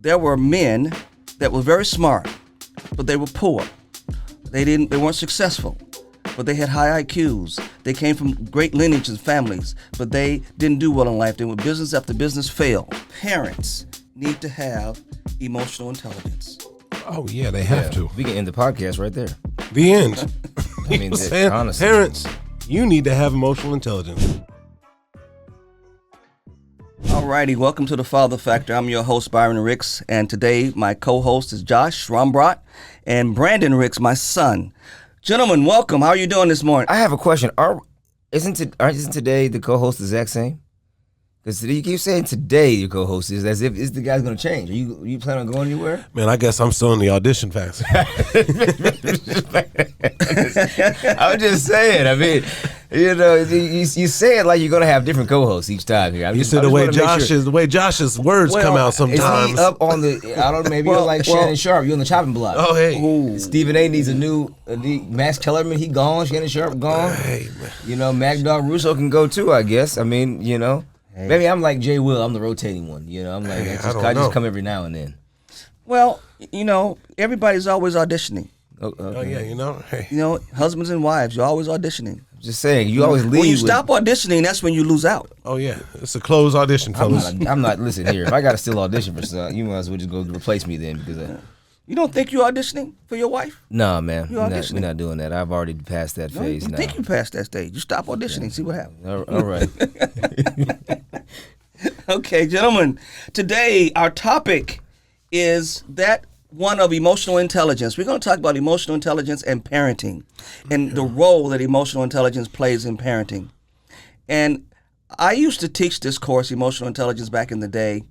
there were men that were very smart, but they were poor. They weren't successful, but they had high IQs. They came from great lineages and families, but they didn't do well in life. They were business after business failed. Parents need to have emotional intelligence. Oh, yeah, they have to. We can end the podcast right there. The end. I mean, honestly. Parents, you need to have emotional intelligence. Alrighty, welcome to the Father Factor. I'm your host, Byron Ricks, and today my co-host is Josh Rombrot and Brandon Ricks, my son. Gentlemen, welcome. How are you doing this morning? I have a question. Isn't today the co-host the exact same? Because you keep saying today your co-host is as if the guy's going to change. Are you planning on going anywhere? Man, I guess I'm still in the audition phase. I'm just saying. I mean, you say it like you're going to have different co-hosts each time here. You said the way Josh's words come out sometimes. Is he up on the? I don't know. Maybe you're like Shannon Sharp. You're on the chopping block. Oh hey. Ooh. Stephen A. needs a new Max Kellerman. He gone. Shannon Sharp gone. Hey, man. Mad Dog Russo can go too. I guess. I mean, Hey. Maybe I'm like Jay Will. I'm the rotating one. I'm like, I just come every now and then. Well, everybody's always auditioning. Oh yeah, Hey. Husbands and wives, you're always auditioning. I'm just saying, you always leave. When you stop auditioning, that's when you lose out. Oh yeah, it's a closed audition, fellas. I'm not. Listen here. If I got to still audition for something, you might as well just go replace me then because. You don't think you're auditioning for your wife? No, man. We're not doing that. I've already passed that phase now. I think you passed that stage. You stop auditioning, see what happens. All right. Okay, gentlemen. Today, our topic is that one of emotional intelligence. We're going to talk about emotional intelligence and parenting and the role that emotional intelligence plays in parenting. And I used to teach this course, emotional intelligence, back in the day.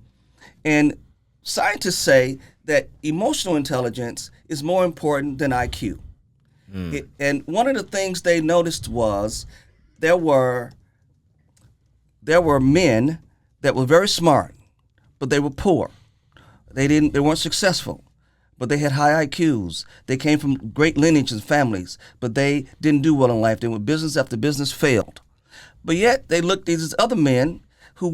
And scientists say that emotional intelligence is more important than IQ. And one of the things they noticed was there were men that were very smart, but they were poor. They weren't successful, but they had high IQs. They came from great lineages and families, but they didn't do well in life. They were business after business failed. But yet they looked at these other men who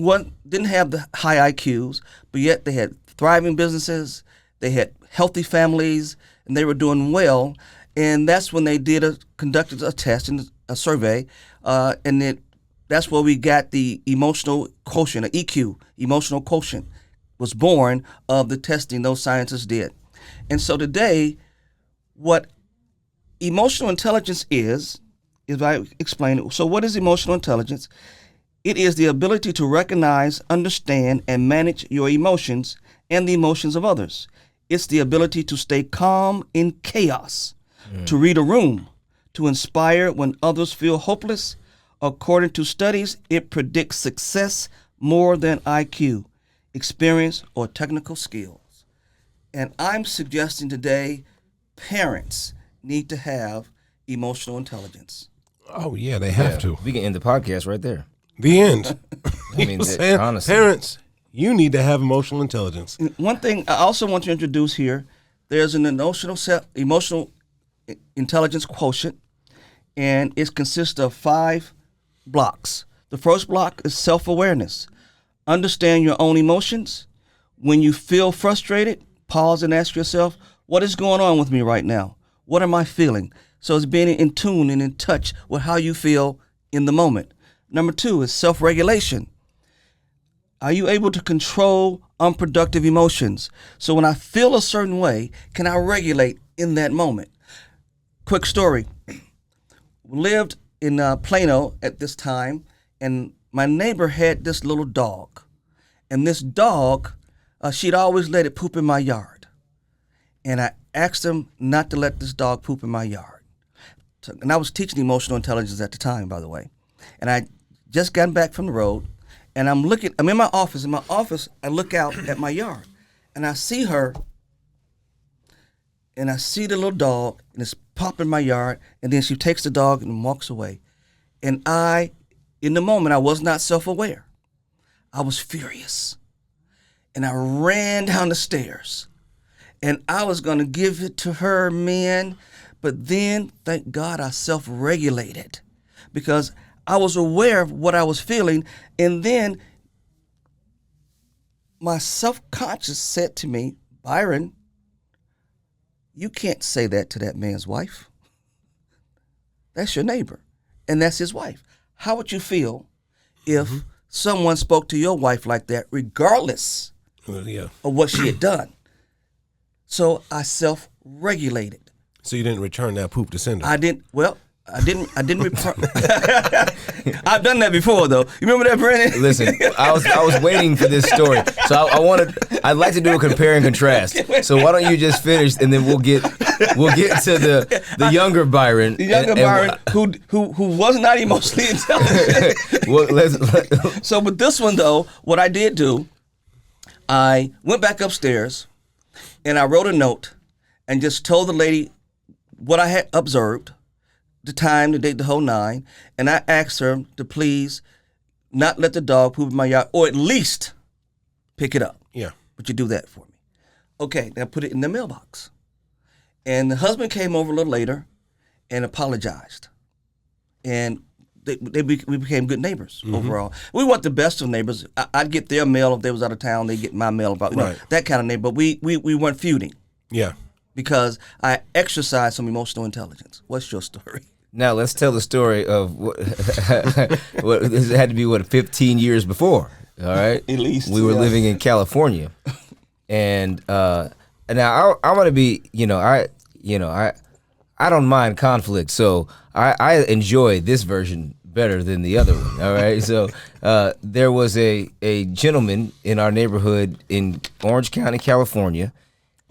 didn't have the high IQs, but yet they had thriving businesses. They had healthy families, and they were doing well. And that's when they conducted a test and a survey, and that's where we got the emotional quotient, an EQ, emotional quotient, was born of the testing those scientists did. And so today, what emotional intelligence is I explain it. So what is emotional intelligence? It is the ability to recognize, understand, and manage your emotions and the emotions of others. It's the ability to stay calm in chaos, to read a room, to inspire when others feel hopeless. According to studies, it predicts success more than IQ, experience, or technical skills. And I'm suggesting today parents need to have emotional intelligence. Oh yeah, they have to. We can end the podcast right there. The end. I mean, honestly. Parents, you need to have emotional intelligence. One thing I also want to introduce here, there's an emotional intelligence quotient, and it consists of 5 blocks. The first block is self-awareness. Understand your own emotions. When you feel frustrated, pause and ask yourself, what is going on with me right now? What am I feeling? So it's being in tune and in touch with how you feel in the moment. Number 2 is self-regulation. Are you able to control unproductive emotions? So when I feel a certain way, can I regulate in that moment? Quick story. We lived in Plano at this time, and my neighbor had this little dog. And this dog, she'd always let it poop in my yard. And I asked him not to let this dog poop in my yard. And I was teaching emotional intelligence at the time, by the way. And I just gotten back from the road, and I'm in my office. In my office, I look out at my yard, and I see her, and I see the little dog, and it's popping in my yard, and then she takes the dog and walks away. And in the moment, I was not self-aware. I was furious. And I ran down the stairs, and I was going to give it to her, man. But then, thank God, I self-regulated because I was aware of what I was feeling. And then my self-conscious said to me, Byron, you can't say that to that man's wife. That's your neighbor, and that's his wife. How would you feel if someone spoke to your wife like that, regardless of what she had done? So I self-regulated. So you didn't return that poop to sender? I didn't. Well, I didn't return. I've done that before, though. You remember that, Brandon? Listen, I was waiting for this story, so I'd like to do a compare and contrast. So why don't you just finish, and then we'll get to the younger Byron, the younger Byron, who was not emotionally intelligent. So with this one though, what I did do, I went back upstairs, and I wrote a note, and just told the lady what I had observed, the time, the date, the whole nine, and I asked her to please not let the dog poop in my yard, or at least pick it up. Yeah. Would you do that for me? Okay, now put it in the mailbox. And the husband came over a little later and apologized. And we became good neighbors overall. We weren't the best of neighbors. I'd get their mail if they was out of town. They'd get my mail about that kind of neighbor. But we weren't feuding. Yeah. Because I exercised some emotional intelligence. What's your story? Now let's tell the story of what this had to be 15 years before. All right, at least we were living in California, and now I want to be, I don't mind conflict, so I enjoy this version better than the other one. All right, so there was a gentleman in our neighborhood in Orange County, California,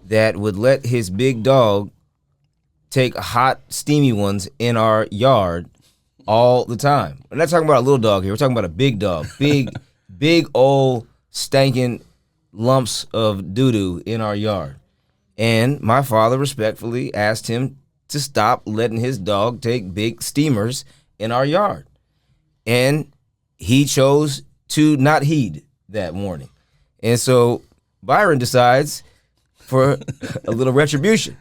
that would let his big dog take hot, steamy ones in our yard all the time. We're not talking about a little dog here. We're talking about a big dog. Big old stinking lumps of doo-doo in our yard. And my father respectfully asked him to stop letting his dog take big steamers in our yard. And he chose to not heed that warning. And so Byron decides for a little retribution.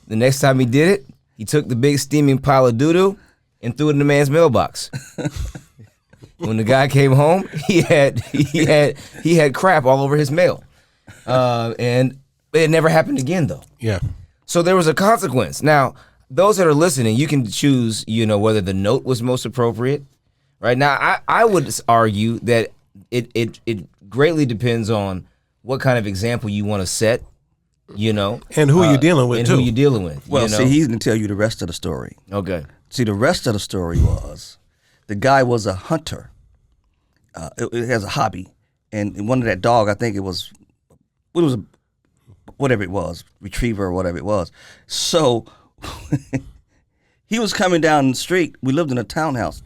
The next time he did it, he took the big steaming pile of doo-doo and threw it in the man's mailbox. When the guy came home, he had crap all over his mail, and it never happened again though. Yeah. So there was a consequence. Now, those that are listening, you can choose, whether the note was most appropriate. Right now, I would argue that it greatly depends on what kind of example you want to set. And who you're dealing with, and too. who you're dealing with. Well, see, he's going to tell you the rest of the story. Okay. See, the rest of the story was the guy was a hunter. It has a hobby. And one of that dog, I think it was whatever it was, retriever or whatever it was. So he was coming down the street. We lived in a townhouse,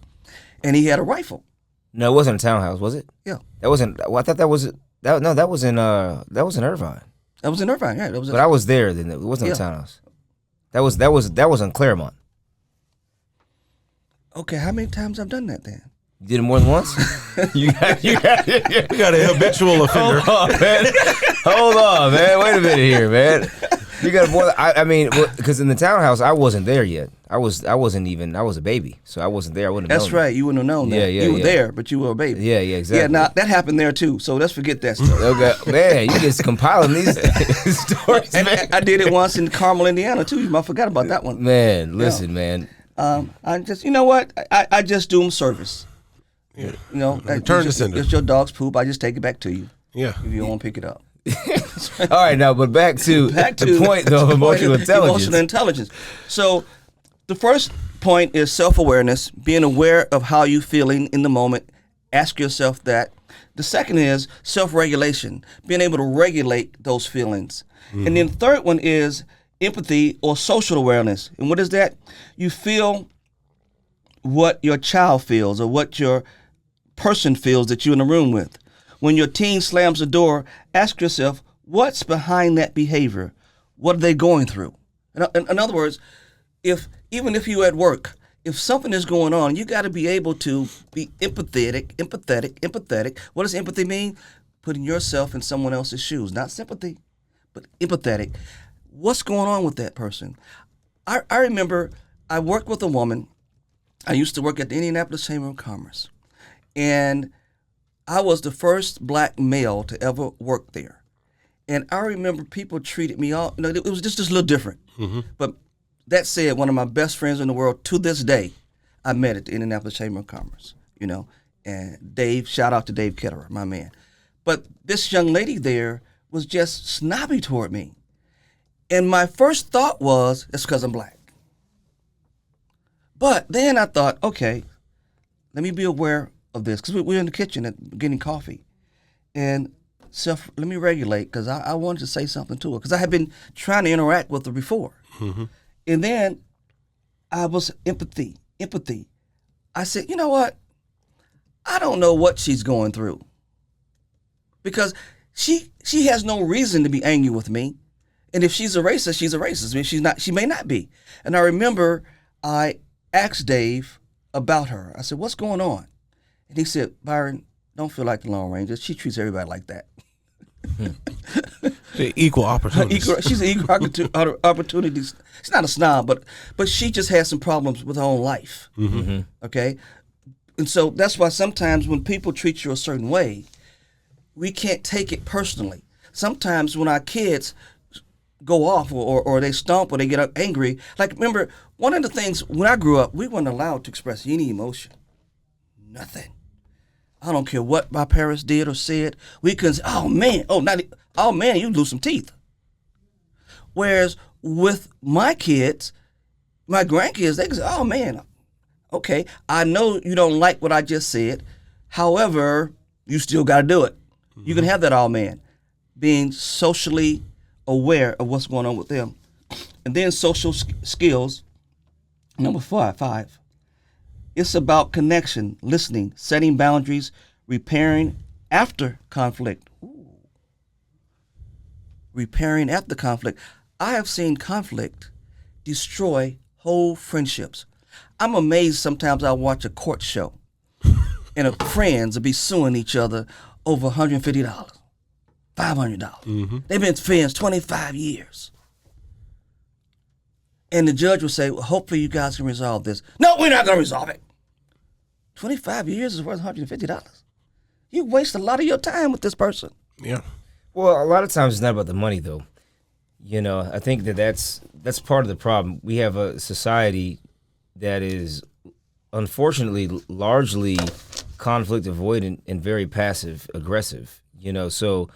and he had a rifle. No, it wasn't a townhouse, was it? Yeah. That wasn't. Well, I thought that was. That was in Irvine. That was in Irvine, yeah. But I was there then. It wasn't a townhouse. That was in Claremont. Okay, how many times I've done that then? You did it more than once? you got a habitual offender. Hold on, man. Wait a minute here, man. You got more. I mean, because in the townhouse, I wasn't there yet. I was a baby, so I wasn't there. I wouldn't have known. That's right. You wouldn't have known that. Yeah, you were there, but you were a baby. Yeah, exactly. Yeah, now that happened there too. So let's forget that story. Okay, man, you just compiling these stories, and man. I did it once in Carmel, Indiana too. I forgot about that one. Man, listen, man. I just, you know what? I just do them service. Yeah. Return to sender. It's your dog's poop. I just take it back to you. Yeah. If you don't want to pick it up. All right, now, but back to the point, though, of emotional intelligence. Emotional intelligence. So the first point is self-awareness, being aware of how you're feeling in the moment. Ask yourself that. The second is self-regulation, being able to regulate those feelings. Mm-hmm. And then the third one is empathy or social awareness. And what is that? You feel what your child feels or what your person feels that you're in a room with. When your teen slams the door, ask yourself, what's behind that behavior? What are they going through? In other words, even if you're at work, if something is going on, you got to be able to be empathetic. What does empathy mean? Putting yourself in someone else's shoes. Not sympathy, but empathetic. What's going on with that person? I remember I worked with a woman. I used to work at the Indianapolis Chamber of Commerce. And I was the first black male to ever work there. And I remember people treated me all, it was just a little different. But that said, one of my best friends in the world to this day, I met at the Indianapolis Chamber of Commerce, and Dave, shout out to Dave Ketterer, my man. But this young lady there was just snobby toward me. And my first thought was, it's because I'm black. But then I thought, okay, let me be aware of this, because we were in the kitchen getting coffee. And let me regulate, because I wanted to say something to her, because I had been trying to interact with her before. And then I was empathy. I said, you know what? I don't know what she's going through, because she has no reason to be angry with me. And if she's a racist, she's a racist. I mean, she's not. She may not be. And I remember I asked Dave about her. I said, what's going on? And he said, Byron, don't feel like the Lone Ranger. She treats everybody like that. Equal opportunities. She's an equal opportunities. She's not a snob, but she just has some problems with her own life. Okay? And so that's why sometimes when people treat you a certain way, we can't take it personally. Sometimes when our kids go off or they stomp or they get angry, like remember, one of the things when I grew up, we weren't allowed to express any emotion. Nothing. I don't care what my parents did or said. We couldn't say, oh man, you lose some teeth. Whereas with my kids, my grandkids, they can say, oh man, okay, I know you don't like what I just said. However, you still got to do it. You can have that all man, being socially aware of what's going on with them. And then social skills, number 5. It's about connection, listening, setting boundaries, repairing after conflict. Repairing after conflict. I have seen conflict destroy whole friendships. I'm amazed sometimes I watch a court show and friends will be suing each other over $150, $500. They've been friends 25 years. And the judge will say, well, hopefully you guys can resolve this. No, we're not going to resolve it. 25 years is worth $150. You waste a lot of your time with this person. Yeah. Well, a lot of times it's not about the money, though. I think that's part of the problem. We have a society that is, unfortunately, largely conflict avoidant and very passive aggressive. So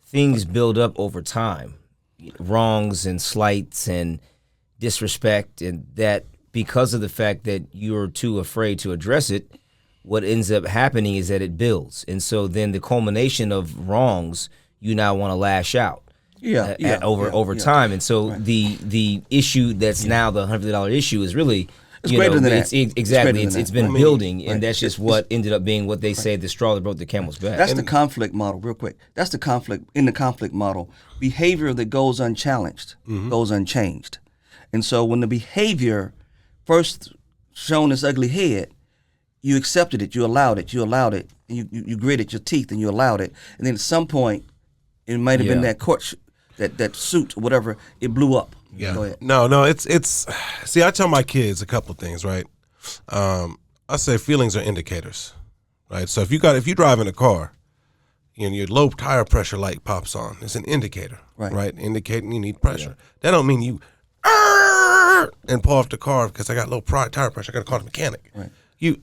things build up over time, wrongs and slights and disrespect, and that because of the fact that you're too afraid to address it, what ends up happening is that it builds. And so then the culmination of wrongs, you now want to lash out over time. And so the issue that's now the $150 issue is really, it's greater than that. Exactly. It's been building, and that's just what ended up being what they say, the straw that broke the camel's back. That's the conflict model, real quick. That's the conflict. In the conflict model, behavior that goes unchallenged goes unchanged. And so when the behavior first shown its ugly head, you accepted it, you allowed it, and you gritted your teeth and you allowed it. And then at some point, it might have been that court, that suit or whatever, it blew up. Yeah. Go ahead. No, it's see, I tell my kids a couple things, right? I say feelings are indicators, right? So if you drive in a car and your low tire pressure light pops on, it's an indicator, right? Indicating you need pressure. Yeah. That don't mean you and pull off the car because I got low tire pressure. I got to call the mechanic. Right. You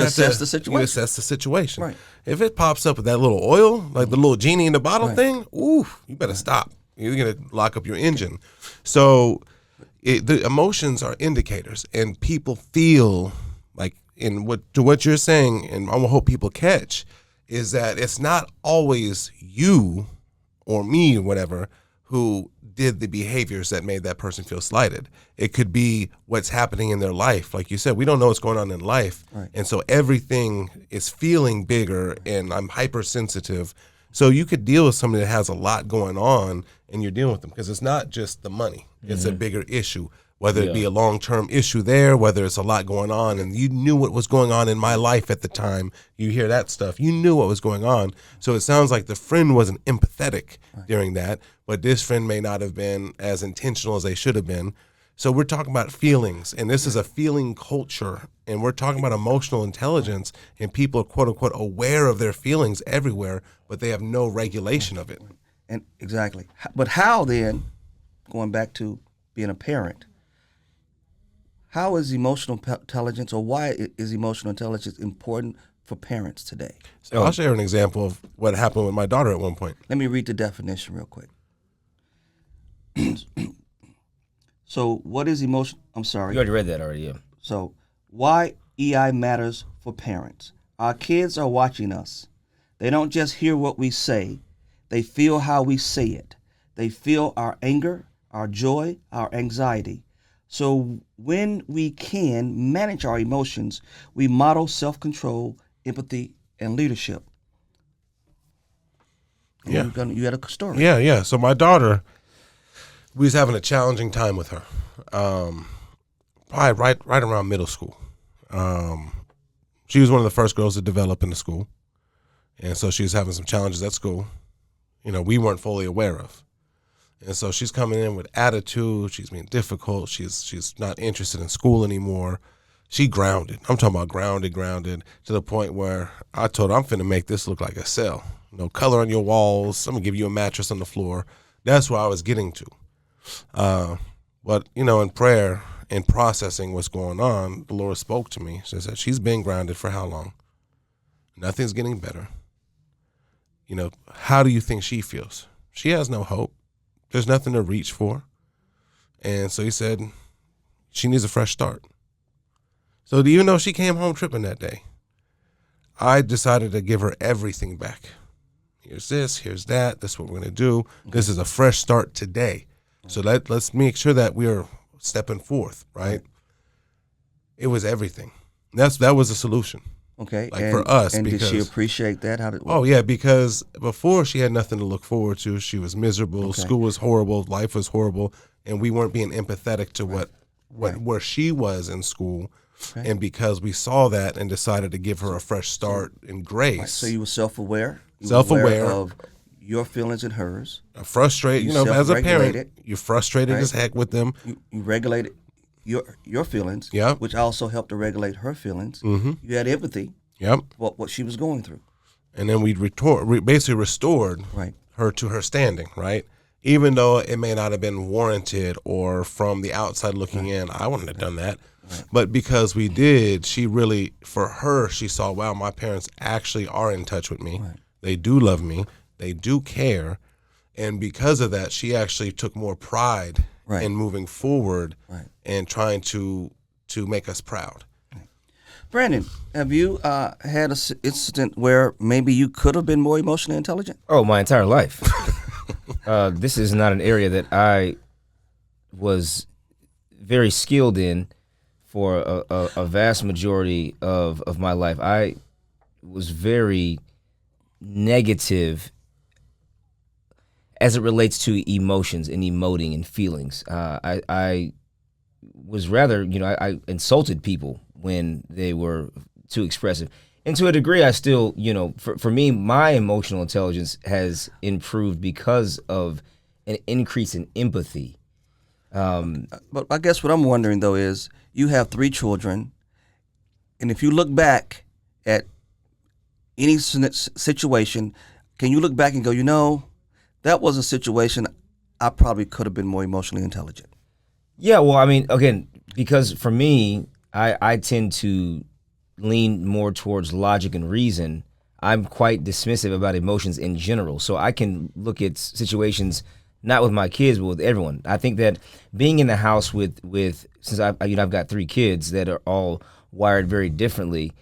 assess the situation. You assess the situation. Right. If it pops up with that little oil, like the little genie in the bottle thing, you better stop. You're gonna lock up your engine. So the emotions are indicators, and people feel like what you're saying, and I hope people catch is that it's not always you or me or whatever who did the behaviors that made that person feel slighted. It could be what's happening in their life. Like you said, we don't know what's going on in life. Right. And so everything is feeling bigger, and I'm hypersensitive. So you could deal with somebody that has a lot going on, and you're dealing with them because it's not just the money. It's a bigger issue, whether it be a long-term issue there, whether it's a lot going on, and you knew what was going on in my life at the time. You hear that stuff. You knew what was going on. So it sounds like the friend wasn't empathetic during that, but this friend may not have been as intentional as they should have been. So we're talking about feelings, and this is a feeling culture, and we're talking about emotional intelligence, and people are quote unquote aware of their feelings everywhere, but they have no regulation of it. And exactly. But how then, going back to being a parent, how is emotional intelligence, or why is emotional intelligence important for parents today? So I'll share an example of what happened with my daughter at one point. Let me read the definition real quick. So what is emotion? I'm sorry. You already read that already, yeah. So why EI matters for parents. Our kids are watching us. They don't just hear what we say. They feel how we say it. They feel our anger, our joy, our anxiety. So when we can manage our emotions, we model self-control, empathy, and leadership. And Yeah. you had a story. Yeah. So my daughter, we was having a challenging time with her. Probably right around middle school. She was one of the first girls to develop in the school. And so she was having some challenges at school, we weren't fully aware of. And so she's coming in with attitude. She's being difficult. She's not interested in school anymore. She grounded. I'm talking about grounded to the point where I told her, I'm finna make this look like a cell. No color on your walls. I'm gonna give you a mattress on the floor. That's where I was getting to. But in prayer and processing what's going on, the Lord spoke to me. She said, she's been grounded for how long? Nothing's getting better. How do you think she feels? She has no hope. There's nothing to reach for. And so he said, she needs a fresh start. So even though she came home tripping that day, I decided to give her everything back. Here's this, here's that. This is what we're going to do. This is a fresh start today. So let's make sure that we're stepping forth, right? It was everything. That was the solution. Okay. For us. And because, did she appreciate that? How did it work? Oh, yeah, because before she had nothing to look forward to. She was miserable. Okay. School was horrible. Life was horrible. And we weren't being empathetic to where she was in school. Okay. And because we saw that and decided to give her a fresh start in grace. Right. So you were self-aware? Self-aware of your feelings and hers. Frustrated, as a parent, you're frustrated as heck with them. You regulated your feelings, which also helped to regulate her feelings. Mm-hmm. You had empathy. Yep. What she was going through. And then we basically restored her to her standing, right? Even though it may not have been warranted or from the outside looking in, I wouldn't have done that. Right. But because we did, she really, for her, she saw, wow, my parents actually are in touch with me. Right. They do love me. They do care. And because of that, she actually took more pride in moving forward and trying to make us proud. Brandon, have you had an incident where maybe you could have been more emotionally intelligent? Oh, my entire life. This is not an area that I was very skilled in for a vast majority of my life. I was very negative as it relates to emotions and emoting and feelings. I was rather, I insulted people when they were too expressive. And to a degree, I still, for me, my emotional intelligence has improved because of an increase in empathy. But I guess what I'm wondering, though, is you have 3 children, and if you look back at any situation, can you look back and go, that was a situation I probably could have been more emotionally intelligent? Yeah, well, I mean, again, because for me, I tend to lean more towards logic and reason. I'm quite dismissive about emotions in general. So I can look at situations not with my kids, but with everyone. I think that being in the house with since I've got 3 kids that are all wired very differently.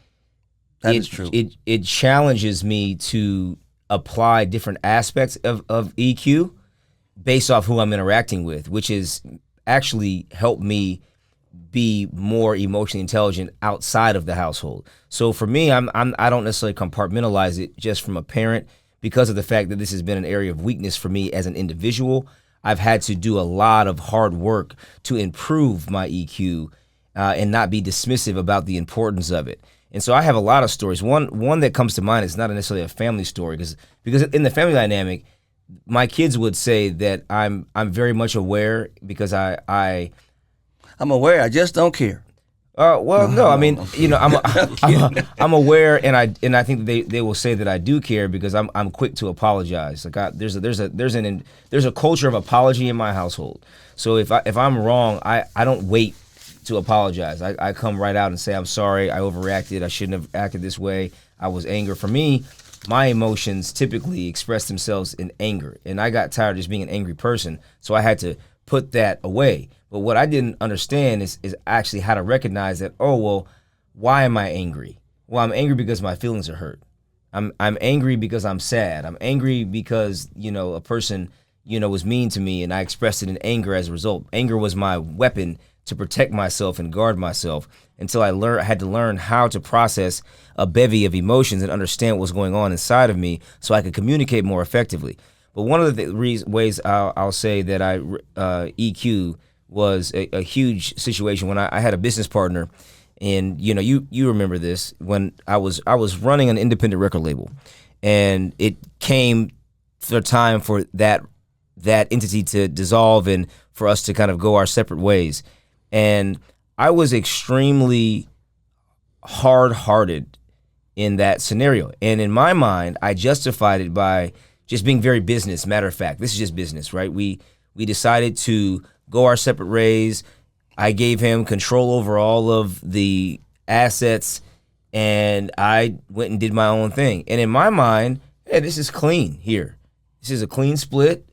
That is true. It challenges me to apply different aspects of EQ based off who I'm interacting with, which is actually helped me be more emotionally intelligent outside of the household. So for me, I don't necessarily compartmentalize it just from a parent because of the fact that this has been an area of weakness for me as an individual. I've had to do a lot of hard work to improve my EQ and not be dismissive about the importance of it. And so I have a lot of stories. One that comes to mind is not necessarily a family story because in the family dynamic, my kids would say that I'm very much aware because I I'm aware. I just don't care. Well, no, I mean, I'm aware, and I think they will say that I do care because I'm quick to apologize. Like there's a culture of apology in my household. So if I'm wrong, I don't wait to apologize. I come right out and say I'm sorry. I overreacted. I shouldn't have acted this way. I was angry. For me, my emotions typically express themselves in anger, and I got tired of just being an angry person. So I had to put that away. But what I didn't understand is actually how to recognize that, oh, well, why am I angry? Well, I'm angry because my feelings are hurt. I'm angry because I'm sad. I'm angry because, a person, was mean to me and I expressed it in anger as a result. Anger was my weapon to protect myself and guard myself until I had to learn how to process a bevy of emotions and understand what was going on inside of me so I could communicate more effectively. But one of the ways I'll say that I EQ was a huge situation when I had a business partner, and you remember this, when I was running an independent record label, and it came the time for that entity to dissolve and for us to kind of go our separate ways, and I was extremely hard-hearted in that scenario, and in my mind I justified it by just being very business. Matter of fact, this is just business, right? We decided to go our separate ways. I gave him control over all of the assets, and I went and did my own thing. And in my mind, hey, this is clean here. This is a clean split,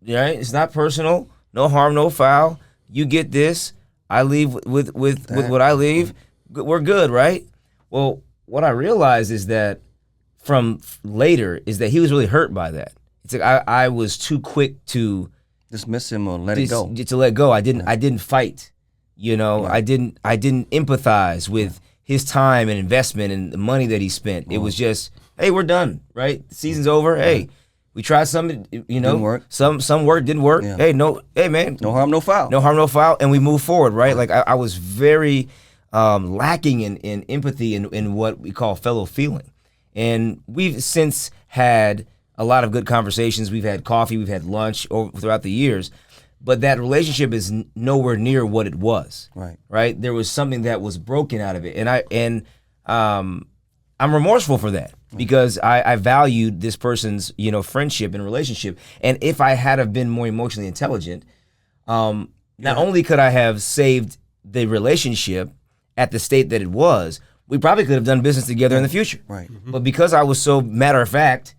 right? It's not personal, no harm, no foul. You get this, I leave with what I leave. We're good, right? Well, what I realized is that from later is that he was really hurt by that. It's like I was too quick to dismiss him or let it go. To let go. I didn't fight. Right. I didn't empathize with his time and investment and the money that he spent. It was just, hey, we're done, right? The season's over. Hey, we tried something, Didn't work. Some work didn't work. Yeah. Hey man. No harm, no foul. No harm, no foul, and we move forward, right? Like I was very lacking in empathy and in what we call fellow feeling. And we've since had a lot of good conversations. We've had coffee, we've had lunch throughout the years, but that relationship is nowhere near what it was. Right? There was something that was broken out of it, and I'm remorseful for that because I valued this person's friendship and relationship. And if I had have been more emotionally intelligent, not only could I have saved the relationship at the state that it was, we probably could have done business together in the future. Right. But because I was so matter of fact,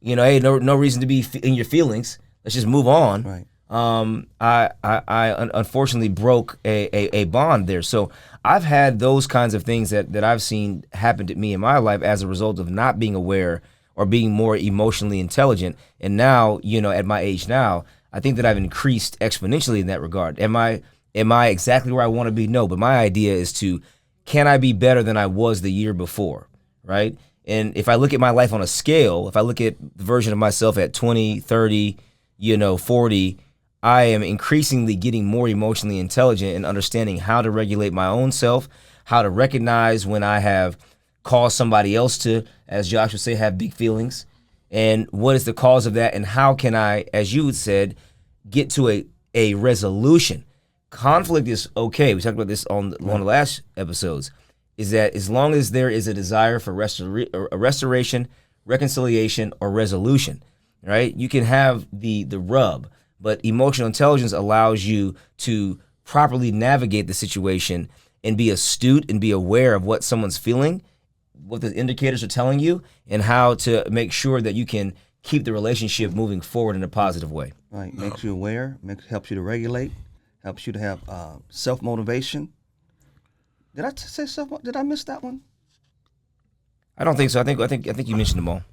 hey, no reason to be in your feelings. Let's just move on. Right. I unfortunately broke a bond there. So I've had those kinds of things that I've seen happen to me in my life as a result of not being aware or being more emotionally intelligent. And now, at my age now, I think that I've increased exponentially in that regard. Am I exactly where I want to be? No, but my idea is can I be better than I was the year before, right? And if I look at my life on a scale, if I look at the version of myself at 20, 30, 40, I am increasingly getting more emotionally intelligent and understanding how to regulate my own self, how to recognize when I have caused somebody else to, as Josh would say, have big feelings, and what is the cause of that, and how can I, as you said, get to a resolution. Conflict is okay. We talked about this on one of the last episodes, is that as long as there is a desire for restoration, reconciliation, or resolution, right? You can have the rub, but emotional intelligence allows you to properly navigate the situation and be astute and be aware of what someone's feeling, what the indicators are telling you, and how to make sure that you can keep the relationship moving forward in a positive way. Right. Makes you aware, helps you to regulate, helps you to have self-motivation. Did I say self? Did I miss that one? I don't think so. I think you mentioned them all.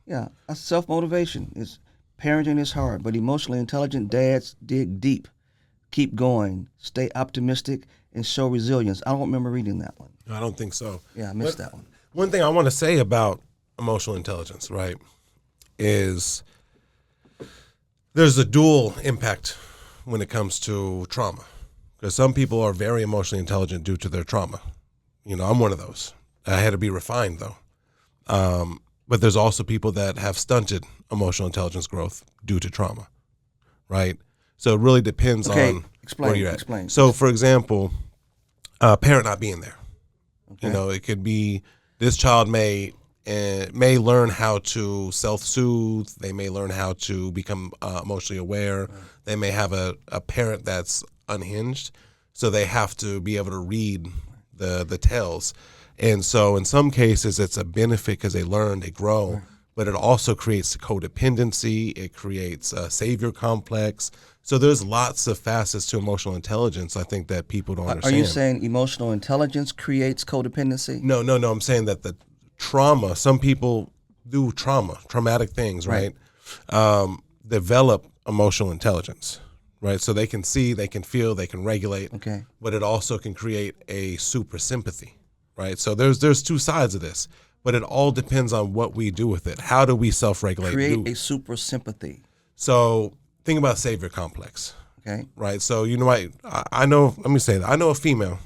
Yeah, self-motivation is parenting is hard, but emotionally intelligent dads dig deep, keep going, stay optimistic, and show resilience. I don't remember reading that one. I don't think so. Yeah, I missed that one. One thing I want to say about emotional intelligence, right, is there's a dual impact when it comes to trauma. Because some people are very emotionally intelligent due to their trauma. I'm one of those. I had to be refined, though. But there's also people that have stunted emotional intelligence growth due to trauma, right? So it really depends on... Explain. where you're at. Explain. So, for example, parent not being there. Okay. You know, it could be this child may learn how to self-soothe. They may learn how to become emotionally aware. Right. They may have a parent that's unhinged, so they have to be able to read the tells. And so in some cases, it's a benefit because they learn, they grow, Right. but it also creates codependency. It creates a savior complex. So there's lots of facets to emotional intelligence, I think, that people don't understand. Are you saying emotional intelligence creates codependency? No. I'm saying that the trauma, some people do traumatic things, right? Develop emotional intelligence, right? So they can see, they can feel, they can regulate, Okay. but it also can create a super sympathy, right? So there's two sides of this, but it all depends on what we do with it. How do we self-regulate? Create a super sympathy. So think about savior complex, Okay. right? So you know, I know, let me say that. I know a female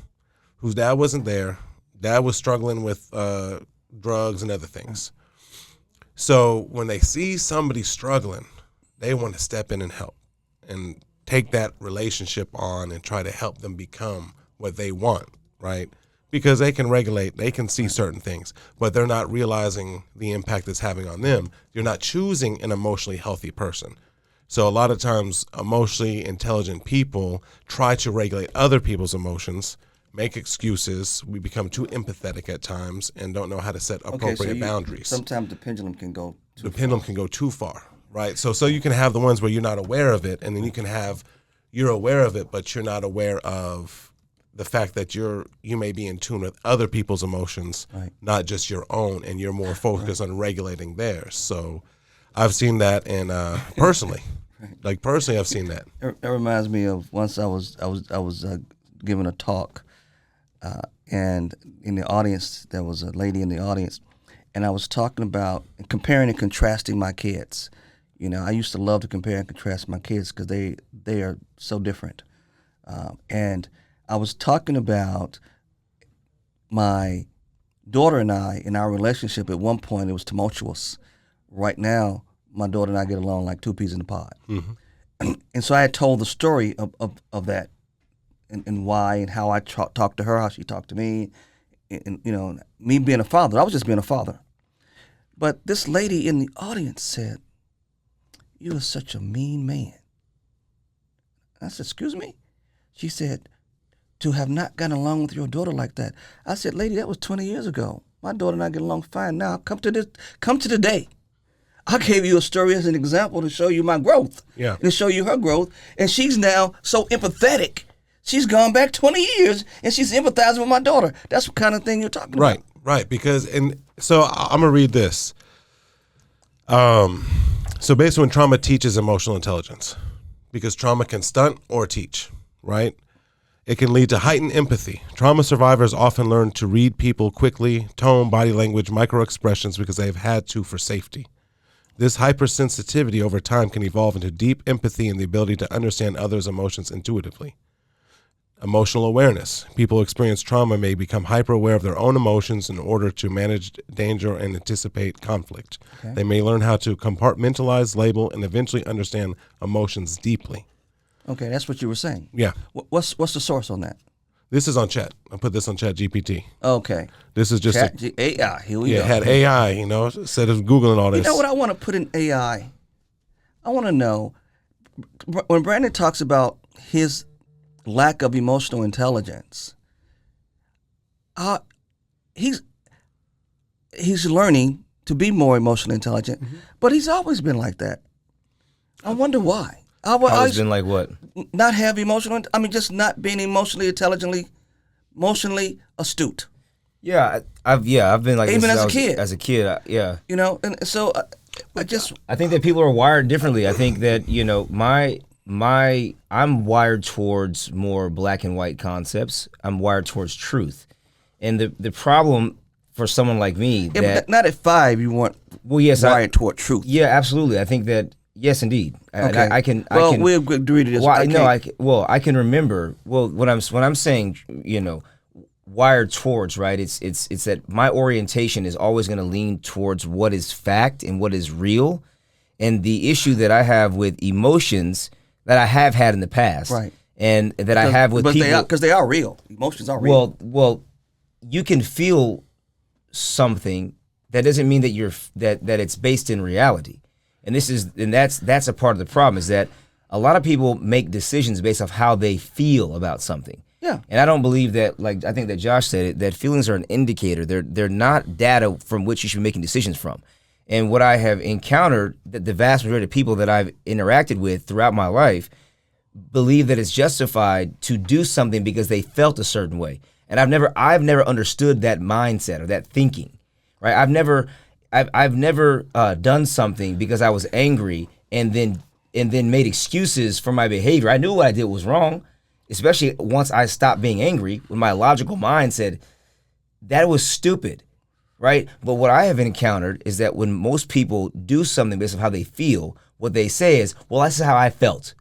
whose dad wasn't there. Dad was struggling with drugs and other things. So when they see somebody struggling, they want to step in and help and take that relationship on and try to help them become what they want, right? Because they can regulate, they can see certain things, but they're not realizing the impact it's having on them. You're not choosing an emotionally healthy person. So a lot of times emotionally intelligent people try to regulate other people's emotions, make excuses. We become too empathetic at times and don't know how to set appropriate boundaries. Sometimes the pendulum can go too far, right? So you can have the ones where you're not aware of it, and then you can have you're aware of it, but you're not aware of the fact that you may be in tune with other people's emotions, Right. not just your own, and you're more focused on regulating theirs. So I've seen that, and personally, personally, I've seen that. It reminds me of once I was giving a talk, and in the audience there was a lady in the audience, and I was talking about comparing and contrasting my kids. You know, I used to love to compare and contrast my kids because they are so different, and I was talking about my daughter and I in our relationship. At one point, it was tumultuous. Right now, my daughter and I get along like two peas in a pod. Mm-hmm. And so I had told the story of that and why and how I talked to her, how she talked to me, and you know, me being a father. I was just being a father. But this lady in the audience said, "You are such a mean man." I said, "Excuse me?" She said, "To have not gotten along with your daughter like that." I said, "Lady, that was 20 years ago. My daughter and I get along fine now. Come to the day. I gave you a story as an example to show you my growth, Yeah. and to show you her growth. And she's now so empathetic. She's gone back 20 years, and she's empathizing with my daughter. That's what kind of thing you're talking about. Right. Because, and so I'm going to read this. So basically when trauma teaches emotional intelligence, because trauma can stunt or teach, right? It can lead to heightened empathy. Trauma survivors often learn to read people quickly, tone, body language, micro-expressions because they've had to for safety. This hypersensitivity over time can evolve into deep empathy and the ability to understand others' emotions intuitively. Emotional awareness. People who experience trauma may become hyper-aware of their own emotions in order to manage danger and anticipate conflict. Okay. They may learn how to compartmentalize, label, and eventually understand emotions deeply. Okay, that's what you were saying. Yeah. What's the source on that? This is on chat. I put this on chat GPT. Okay. This is just AI. Here we go. it had AI, instead of Googling all this. You know what I want to put in AI? I want to know, when Brandon talks about his lack of emotional intelligence, he's learning to be more emotionally intelligent, but he's always been like that. I wonder why. Always been like what? Not have emotional, just not being emotionally astute. Yeah, I've been like Even this as a since kid. As a kid, yeah. You know, and so I think that people are wired differently. I think that I'm wired towards more black and white concepts. I'm wired towards truth, and the problem for someone like me but not at 5 you weren't wired toward truth. Yeah, absolutely. I think that yes, indeed. Okay. I can. We'll agree to this. Well, I can remember. Well, when I'm saying, wired towards, right? It's that my orientation is always going to lean towards what is fact and what is real, and the issue that I have with emotions that I have had in the past, Right. and that I have with but people. because they are real. Emotions are real. Well, you can feel something. That doesn't mean that that it's based in reality. And that's a part of the problem, is that a lot of people make decisions based off how they feel about something. Yeah. And I don't believe that, like I think that Josh said it, that feelings are an indicator. They're not data from which you should be making decisions from. And what I have encountered, that the vast majority of people that I've interacted with throughout my life believe that it's justified to do something because they felt a certain way. And I've never understood that mindset or that thinking. Right? I've never done something because I was angry and then made excuses for my behavior. I knew what I did was wrong, especially once I stopped being angry, when my logical mind said that was stupid, right? But what I have encountered is that when most people do something based on how they feel, what they say is, well, that's how I felt.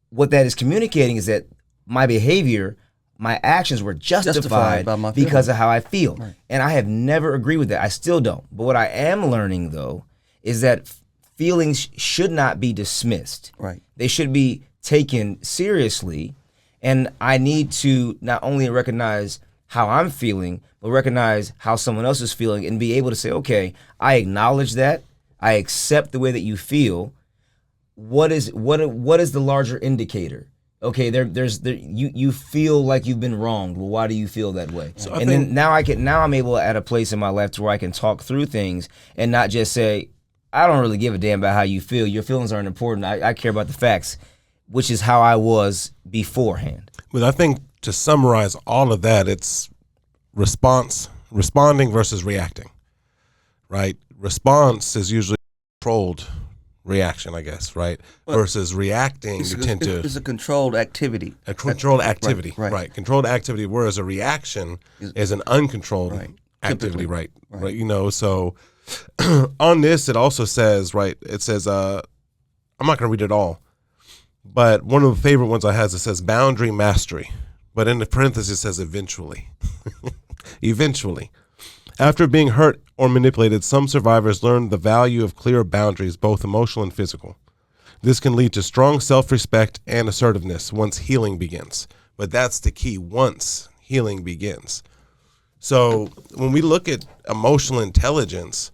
What that is communicating is that my behavior, my actions were justified by my because of how I feel. Right. And I have never agreed with that. I still don't. But what I am learning, though, is that feelings should not be dismissed. Right. They should be taken seriously. And I need to not only recognize how I'm feeling, but recognize how someone else is feeling and be able to say, okay, I acknowledge that. I accept the way that you feel. What is the larger indicator? Okay, you feel like you've been wronged. Well, why do you feel that way? So then now I'm able at a place in my life to where I can talk through things and not just say, I don't really give a damn about how you feel. Your feelings aren't important. I care about the facts, which is how I was beforehand. But I think to summarize all of that, it's responding versus reacting, right? Response is usually controlled reaction, I guess, right? Versus reacting, you tend to... It's a controlled activity. A controlled activity, right. Controlled activity, whereas a reaction is an uncontrolled activity, Typically. right? You know, so on this, it also says, right, it says, I'm not going to read it all, but one of the favorite ones I have, it says boundary mastery, but in the parentheses, it says eventually. Eventually. After being hurt or manipulated, some survivors learn the value of clear boundaries, both emotional and physical. This can lead to strong self-respect and assertiveness once healing begins. But that's the key, once healing begins. So when we look at emotional intelligence,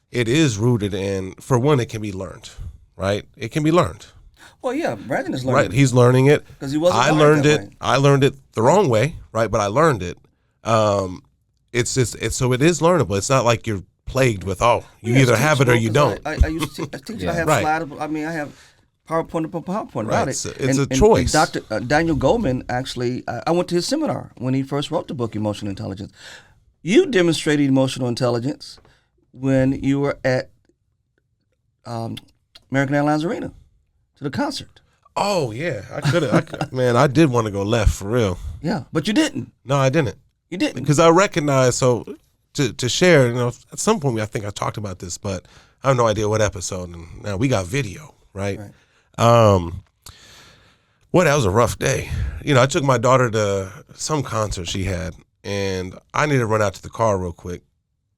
it is rooted in, for one, it can be learned, right? It can be learned. Well, yeah, Brandon is learning. Right, he's learning it. Because he wasn't I wired learned that it. way. I learned it the wrong way, right? But I learned it. So it is learnable. It's not like you're plagued with, you either have it or you don't. I used to teach. I have Right. slidable. I mean, I have PowerPoint upon PowerPoint about it. So it's a choice. And Dr. Daniel Goleman, actually, I went to his seminar when he first wrote the book, Emotional Intelligence. You demonstrated emotional intelligence when you were at American Airlines Arena to the concert. Oh, yeah. I could have. Man, I did want to go left for real. Yeah, but you didn't. No, I didn't. You didn't. Because I recognize, so to share, you know, at some point I think I talked about this, but I have no idea what episode. And now we got video, right? That was a rough day. You know, I took my daughter to some concert she had, and I needed to run out to the car real quick.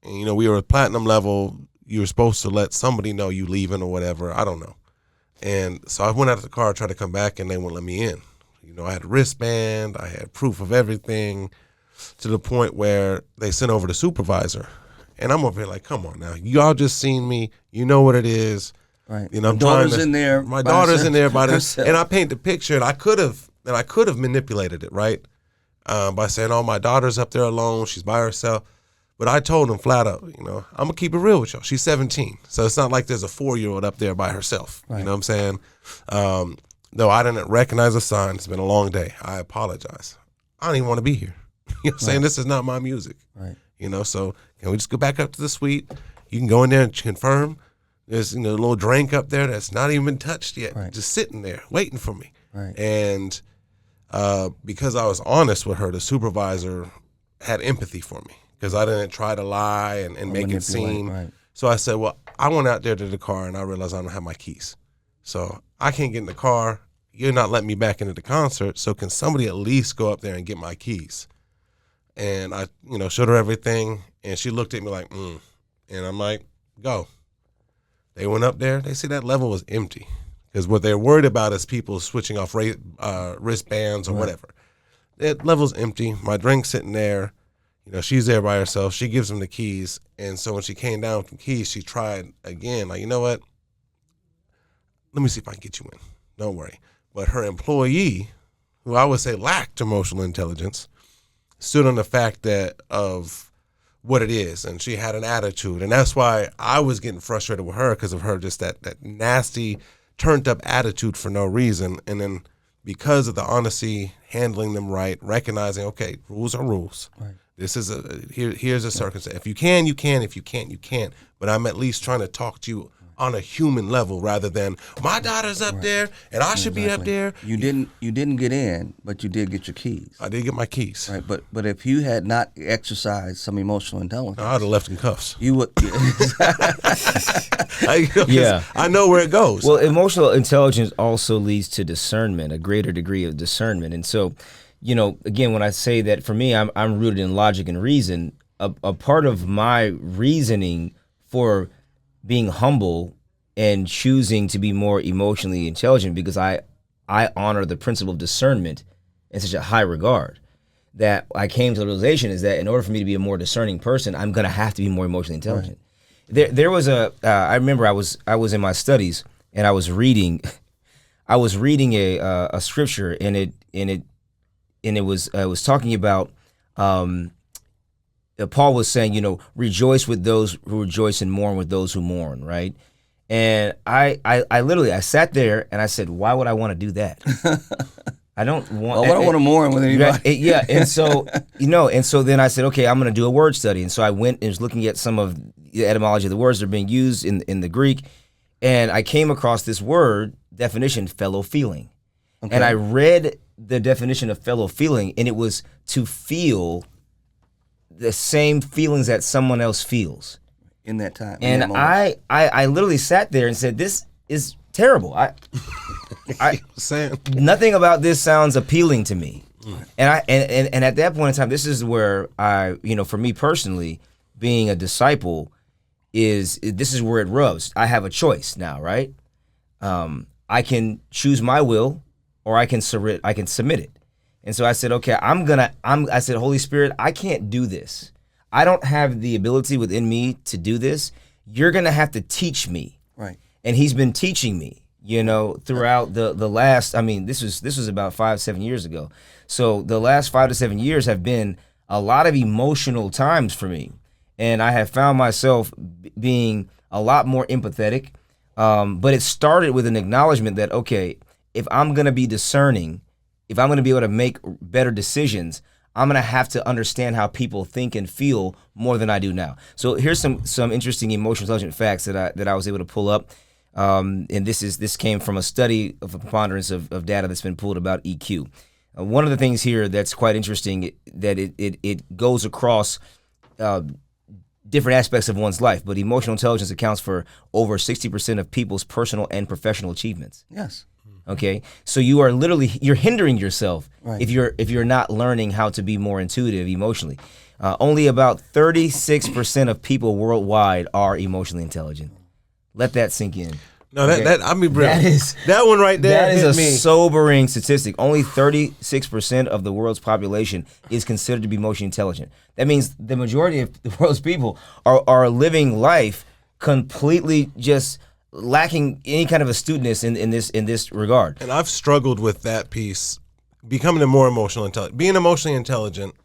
And, you know, we were at platinum level. You were supposed to let somebody know you leaving or whatever. I don't know. And so I went out to the car, tried to come back, and they wouldn't let me in. You know, I had a wristband. I had proof of everything, to the point where they sent over the supervisor. And I'm over here like, come on now. Y'all just seen me. You know what it is. Right. You know, My daughter's in there. My daughter's in there by herself. and I paint the picture, and I could have manipulated it, right? By saying, oh, my daughter's up there alone. She's by herself. But I told him flat out, you know, I'm going to keep it real with y'all. She's 17. So it's not like there's a 4-year-old up there by herself. Right. You know what I'm saying? Though I didn't recognize the sign. It's been a long day. I apologize. I don't even want to be here. You know what I'm saying? This is not my music. Right. You know, so can we just go back up to the suite? You can go in there and confirm. There's, you know, a little drink up there that's not even been touched yet. Right. Just sitting there waiting for me. Right. And because I was honest with her, the supervisor had empathy for me. Because I didn't try to lie and make it seem. Right. So I said, well, I went out there to the car and I realized I don't have my keys. So I can't get in the car. You're not letting me back into the concert. So can somebody at least go up there and get my keys? And I, you know, showed her everything. And she looked at me like, And I'm like, go. They went up there. They see that level was empty. Because what they're worried about is people switching off wristbands or whatever. That level's empty. My drink's sitting there. She's there by herself. She gives them the keys. And so when she came down with the keys, she tried again. Like, you know what? Let me see if I can get you in. Don't worry. But her employee, who I would say lacked emotional intelligence, stood on the fact of what it is. And she had an attitude. And that's why I was getting frustrated with her, because of her just that nasty, turned up attitude for no reason. And then because of the honesty, handling them right, recognizing, okay, rules are rules. Right. This is here's a circumstance. If you can, you can. If you can't, you can't. But I'm at least trying to talk to you on a human level, rather than my daughter's up there and I should be up there. You didn't get in, but you did get your keys. I did get my keys. Right, but if you had not exercised some emotional intelligence, I'd have left in cuffs. You would. I know where it goes. Well, emotional intelligence also leads to discernment, a greater degree of discernment. And so, again, when I say that, for me, I'm rooted in logic and reason. A part of my reasoning for being humble and choosing to be more emotionally intelligent, because I honor the principle of discernment in such a high regard, that I came to the realization is that in order for me to be a more discerning person, I'm going to have to be more emotionally intelligent. Right. There was I remember I was in my studies and I was reading a scripture, and it was talking about Paul was saying, rejoice with those who rejoice and mourn with those who mourn, right? And I literally sat there and I said, why would I want to do that? I don't want. Well, I don't want to mourn with anybody. Yeah, and so and so then I said, okay, I'm going to do a word study, and so I went and was looking at some of the etymology of the words that are being used in the Greek, and I came across this word definition, fellow feeling, and I read the definition of fellow feeling, and it was to feel the same feelings that someone else feels in that time. And I literally sat there and said, this is terrible. Nothing about this sounds appealing to me. And at that point in time, this is where for me personally, being a disciple this is where it rubs. I have a choice now, right? I can choose my will, or I can submit it. And so I said, okay, I said, Holy Spirit, I can't do this. I don't have the ability within me to do this. You're going to have to teach me. Right. And he's been teaching me, throughout the last, this was about 5-7 years ago. So the last 5 to 7 years have been a lot of emotional times for me. And I have found myself being a lot more empathetic. But it started with an acknowledgement that, okay, if I'm going to be discerning, if I'm going to be able to make better decisions, I'm going to have to understand how people think and feel more than I do now. So here's some interesting emotional intelligence facts that I was able to pull up. And this came from a study of a preponderance of data that's been pulled about EQ. One of the things here that's quite interesting, that it goes across different aspects of one's life, but emotional intelligence accounts for over 60% of people's personal and professional achievements. Yes. Okay, so you're hindering yourself right. if you're not learning how to be more intuitive emotionally. Only about 36% of people worldwide are emotionally intelligent. Let that sink in. No, that one right there. That is a sobering statistic. Only 36% of the world's population is considered to be emotionally intelligent. That means the majority of the world's people are living life completely just lacking any kind of astuteness in this regard. And I've struggled with that piece, becoming a more emotional intelligent. Being emotionally intelligent,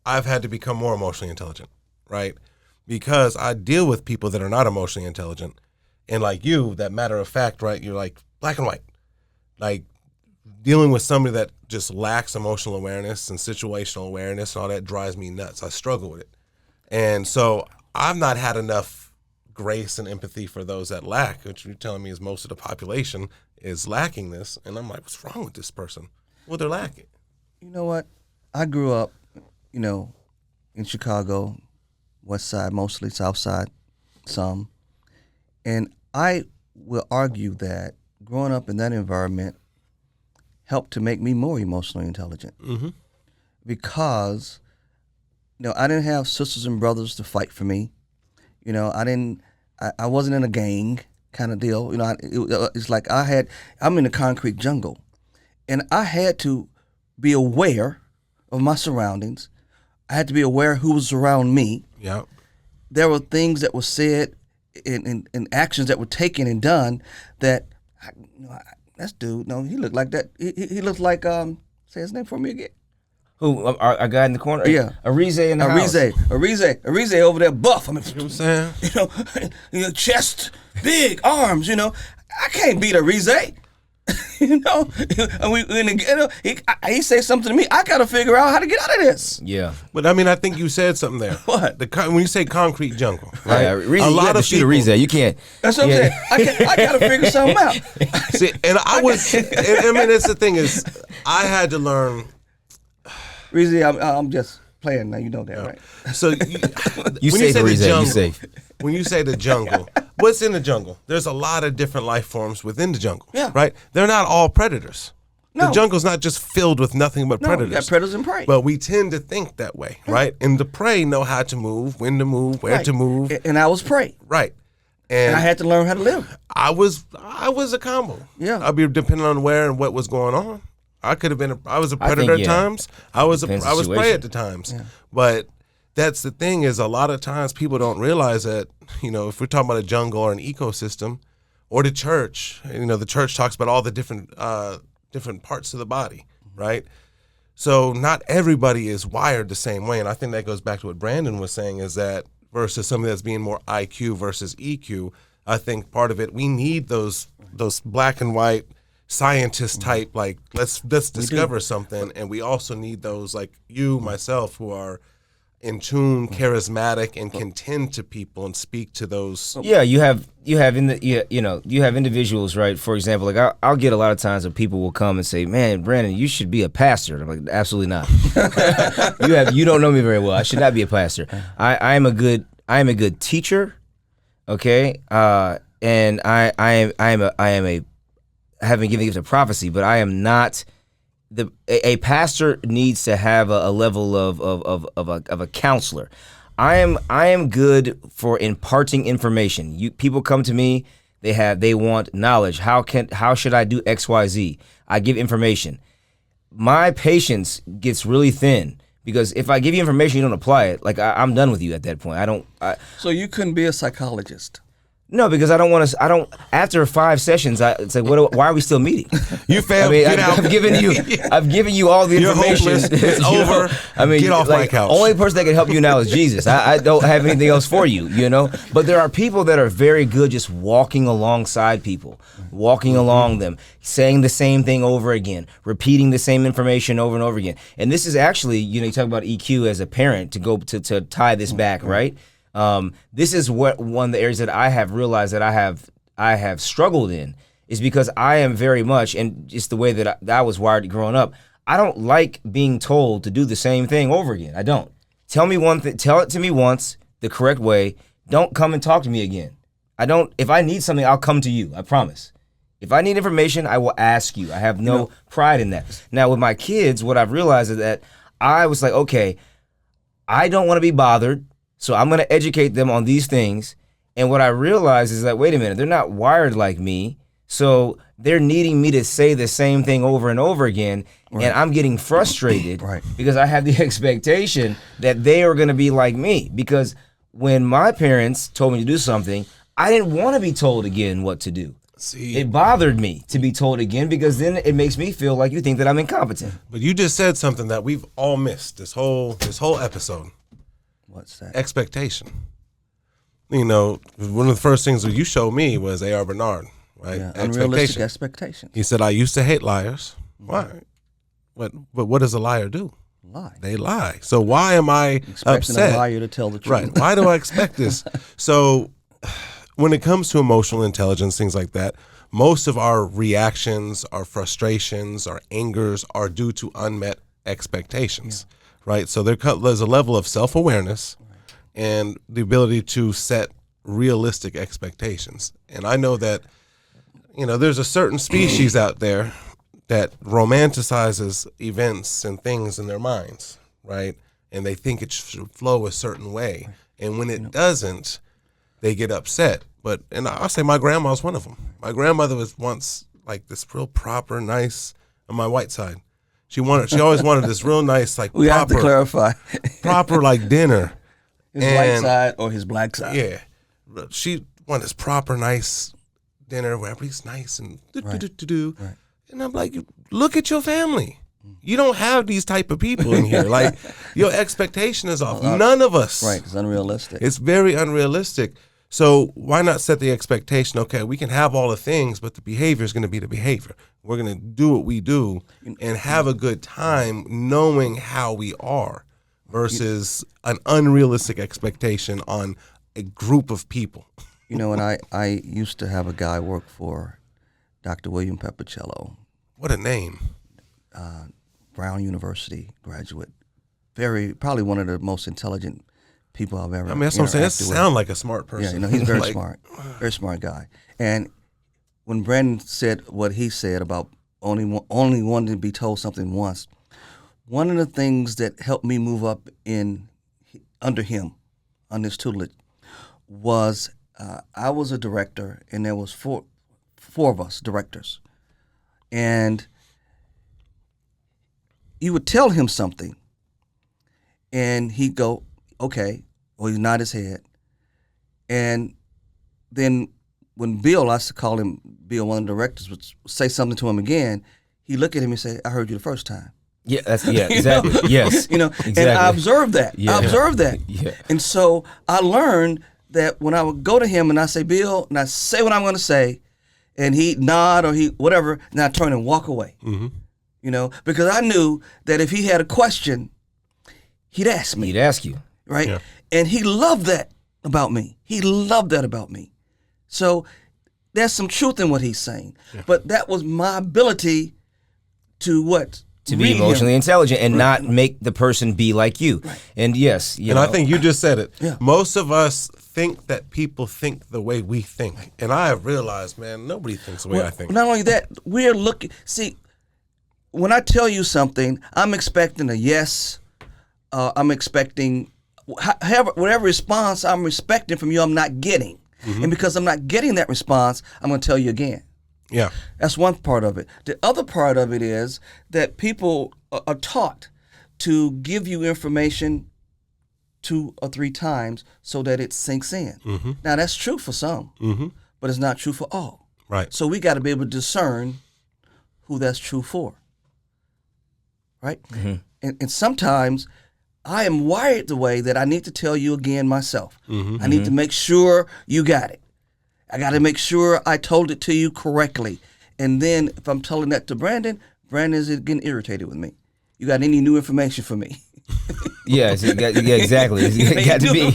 I've had to become more emotionally intelligent, right? Because I deal with people that are not emotionally intelligent. And like you, that matter of fact, right? You're like black and white. Like dealing with somebody that just lacks emotional awareness and situational awareness and all that drives me nuts. I struggle with it. And so I've not had enough grace and empathy for those that lack, which you're telling me is most of the population is lacking this. And I'm like, what's wrong with this person? Well, they're lacking. You know what? I grew up, in Chicago, West Side mostly, South Side some. And I will argue that growing up in that environment helped to make me more emotionally intelligent. Mm-hmm. Because, I didn't have sisters and brothers to fight for me. I wasn't in a gang. kind of deal. It's like I'm in the concrete jungle, and I had to be aware of my surroundings. I had to be aware who was around me. Yeah. There were things that were said and actions that were taken and done that, that dude, no, he looked like that. He looked like, say his name for me again. Who? Our guy in the corner? Yeah. Arize in the house. Arize over there buff. I mean, You know what I'm saying? chest, big arms, I can't beat Arize. He say something to me. I got to figure out how to get out of this. Yeah. But I mean, I think you said something there. What? When you say concrete jungle, right? Yeah, Arize, you have to shoot Arize. You can't. That's what I'm saying. I got to figure something out. See, and I mean, that's the thing is, I had to learn. Arize, I'm just playing now. You know that, right? So You safe, Arize. You safe. When you say the jungle, what's in the jungle? There's a lot of different life forms within the jungle. Yeah. Right? They're not all predators. No. The jungle's not just filled with nothing but No, predators. you got predators and prey. But we tend to think that way, right? And the prey know how to move, when to move, where Right. to move. And I was prey. Right. And I had to learn how to live. I was a combo. Yeah. I'd be depending on where and what was going on. I could have been. I was a predator think, at times. I was Depends prey situation. at the times. But that's the thing is a lot of times people don't realize that if we're talking about a jungle or an ecosystem, or the church, the church talks about all the different parts of the body, right? So not everybody is wired the same way, and I think that goes back to what Brandon was saying is that versus something that's being more IQ versus EQ. I think part of it we need those black and white scientist type like let's discover something, and we also need those like you, myself, who are in tune, charismatic, and can tend to people and speak to those. Yeah, you have individuals, right? For example, like I'll get a lot of times where people will come and say, "Man, Brandon, you should be a pastor." I'm like, absolutely not. You don't know me very well. I should not be a pastor. I am a good teacher, okay, and I have been given gifts of prophecy, but I am not. A pastor needs to have a level of a counselor. I am good for imparting information. People come to me, they want knowledge. How should I do XYZ? I give information. My patience gets really thin because if I give you information, you don't apply it. Like I'm done with you at that point. So you couldn't be a psychologist. No, because I don't want to. I don't. After 5 sessions, it's like, why are we still meeting? You failed. Get out. I've given you all the You're information. hopeless. It's over. Get off my couch. Only person that can help you now is Jesus. I don't have anything else for you. But there are people that are very good just walking alongside people, walking along them, saying the same thing over again, repeating the same information over and over again. And this is actually, you talk about EQ as a parent to tie this back, right? This is one of the areas that I have realized that I have struggled in is because I am very much, and just the way that I was wired growing up, I don't like being told to do the same thing over again. I don't. Tell me one thing. Tell it to me once the correct way. Don't come and talk to me again. I don't. If I need something, I'll come to you. I promise. If I need information, I will ask you. I have no pride in that. Now with my kids, what I've realized is that I was like, okay, I don't want to be bothered. So I'm going to educate them on these things. And what I realized is that, wait a minute, they're not wired like me. So they're needing me to say the same thing over and over again. Right. And I'm getting frustrated because I have the expectation that they are going to be like me. Because when my parents told me to do something, I didn't want to be told again what to do. See, it bothered me to be told again because then it makes me feel like you think that I'm incompetent. But you just said something that we've all missed this whole episode. What's that? Expectation. One of the first things that you showed me was A.R. Bernard, right? Yeah, unrealistic expectations. He said, I used to hate liars. Why? But what does a liar do? Lie. They lie. So why am I Expecting upset? a liar to tell the truth. Right. Why do I expect this? So when it comes to emotional intelligence, things like that, most of our reactions, our frustrations, our angers are due to unmet expectations. Yeah. Right, so there's a level of self-awareness and the ability to set realistic expectations. And I know that, there's a certain species out there that romanticizes events and things in their minds, right? And they think it should flow a certain way. And when it doesn't, they get upset. and I'll say my grandma was one of them. My grandmother was once like this real proper, nice on my white side. She always wanted this real nice, like We have to clarify. proper like dinner. His white side or his black side. Yeah. She wanted this proper, nice dinner where everybody's nice and do. Right. And I'm like, look at your family. You don't have these type of people in here. Like, your expectation is off. None of us. Right, it's unrealistic. It's very unrealistic. So why not set the expectation? Okay, we can have all the things, but the behavior is going to be the behavior. We're going to do what we do and have a good time knowing how we are versus an unrealistic expectation on a group of people. You know, and I used to have a guy work for Dr. William Pepicello, What a name. Brown University graduate. Probably one of the most intelligent people I've ever. I mean, that's what I'm saying. That interacted with. sounds like a smart person. Yeah, you know, he's very Like, smart, very smart guy. And when Brandon said what he said about only wanting to be told something once, one of the things that helped me move up under him, under his tutelage, was I was a director, and there was four of us directors, and you would tell him something, and he'd go, okay, or he'd nod his head. And then when Bill, I used to call him Bill, one of the directors, would say something to him again, he'd look at him and say, I heard you the first time. Yeah, exactly. Yes. You know, exactly. and I observed that. Yeah. I observed that. Yeah. And so I learned that when I would go to him and I say, Bill, and I say what I'm going to say, and he'd nod or he whatever, and I turn and walk away. Mm-hmm. You know, because I knew that if he had a question, he'd ask me. He'd ask you. Right? Yeah. And he loved that about me. He loved that about me. So there's some truth in what he's saying. Yeah. But that was my ability to what? To be emotionally intelligent and not make the person be like you. Right. And yes, you and know. I think you just said it. Yeah. Most of us think that people think the way we think. And I have realized, man, nobody thinks the way I think. Not only that, we're looking, see, when I tell you something, I'm expecting a yes. I'm expecting whatever response I'm expecting from you, I'm not getting. Mm-hmm. And because I'm not getting that response, I'm going to tell you again. Yeah. That's one part of it. The other part of it is that people are taught to give you information 2 or 3 times so that it sinks in. Mm-hmm. Now, that's true for some, but it's not true for all. Right. So we got to be able to discern who that's true for. Right? Mm-hmm. And sometimes I am wired the way that I need to tell you again myself. Mm-hmm. I need to make sure you got it. I got to make sure I told it to you correctly. And then if I'm telling that to Brandon is getting irritated with me. You got any new information for me? Yeah, exactly. It's got to be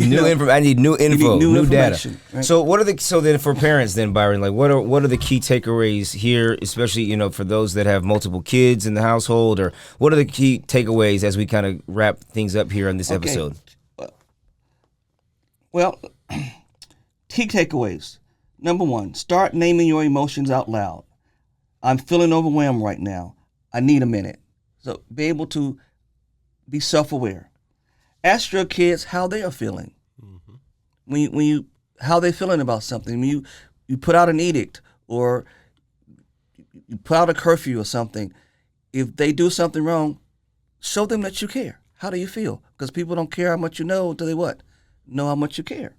new info. I need new info, new data. Right? So then for parents then, Byron, like what are the key takeaways here, especially, you know, for those that have multiple kids in the household, or what are the key takeaways as we kind of wrap things up here on this episode? Well, key takeaways. Number 1, start naming your emotions out loud. I'm feeling overwhelmed right now. I need a minute. So be able to be self-aware. Ask your kids how they are feeling. Mm-hmm. When you how they feeling about something. When you put out an edict or you put out a curfew or something, if they do something wrong, show them that you care. How do you feel? Because people don't care how much you know until they what? Know how much you care.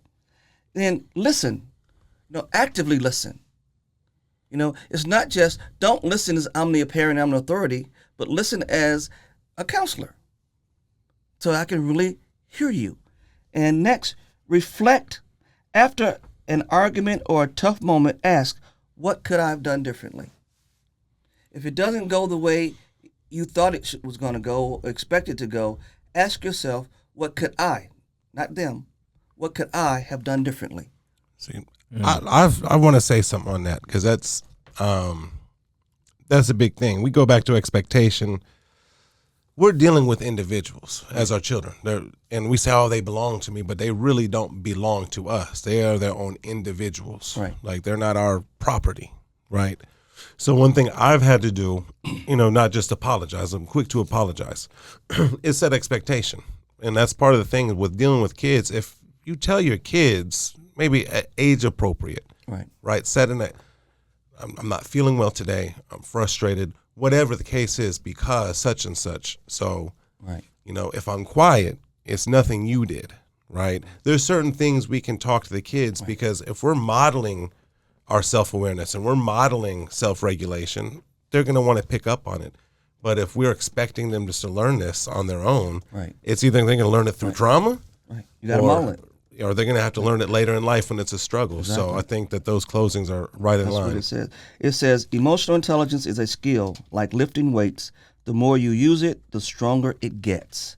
Then listen. You know, actively listen. You know, it's not just don't listen as I'm the parent, I'm the authority, but listen as a counselor. So I can really hear you. And next, reflect. After an argument or a tough moment, ask, what could I have done differently? If it doesn't go the way you thought it was going to go or expected to go, ask yourself, what could I, not them, what could I have done differently? See, I want to say something on that because that's a big thing. We go back to expectation. We're dealing with individuals as our children. And we say, oh, they belong to me, but they really don't belong to us. They are their own individuals. Right. Like they're not our property, right? So one thing I've had to do, you know, not just apologize, I'm quick to apologize, is set expectation. And that's part of the thing with dealing with kids. If you tell your kids, maybe age appropriate. Right. Right. Setting that I'm not feeling well today. I'm frustrated. Whatever the case is, because such and such. So, Right. If I'm quiet, it's nothing you did. Right. There's certain things we can talk to the kids because if we're modeling our self-awareness and we're modeling self-regulation, they're going to want to pick up on it. But if we're expecting them just to learn this on their own, it's either they're going to learn it through trauma, You got to model it. or they're going to have to learn it later in life when it's a struggle. So I think that those closings are right in That's line. what it says. It says emotional intelligence is a skill like lifting weights. The more you use it, the stronger it gets.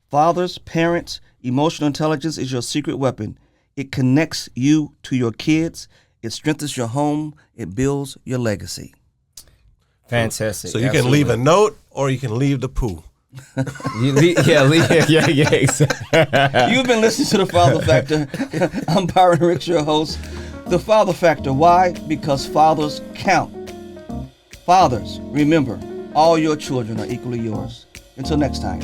Fathers, parents, emotional intelligence is your secret weapon. It connects you to your kids. It strengthens your home. It builds your legacy. Fantastic. So you can leave a note or you can leave the poo. Yeah, exactly. You've been listening to The Father Factor. I'm Byron Ricks, your host. The Father Factor. Why? Because fathers count. Fathers, remember, all your children are equally yours. Until next time.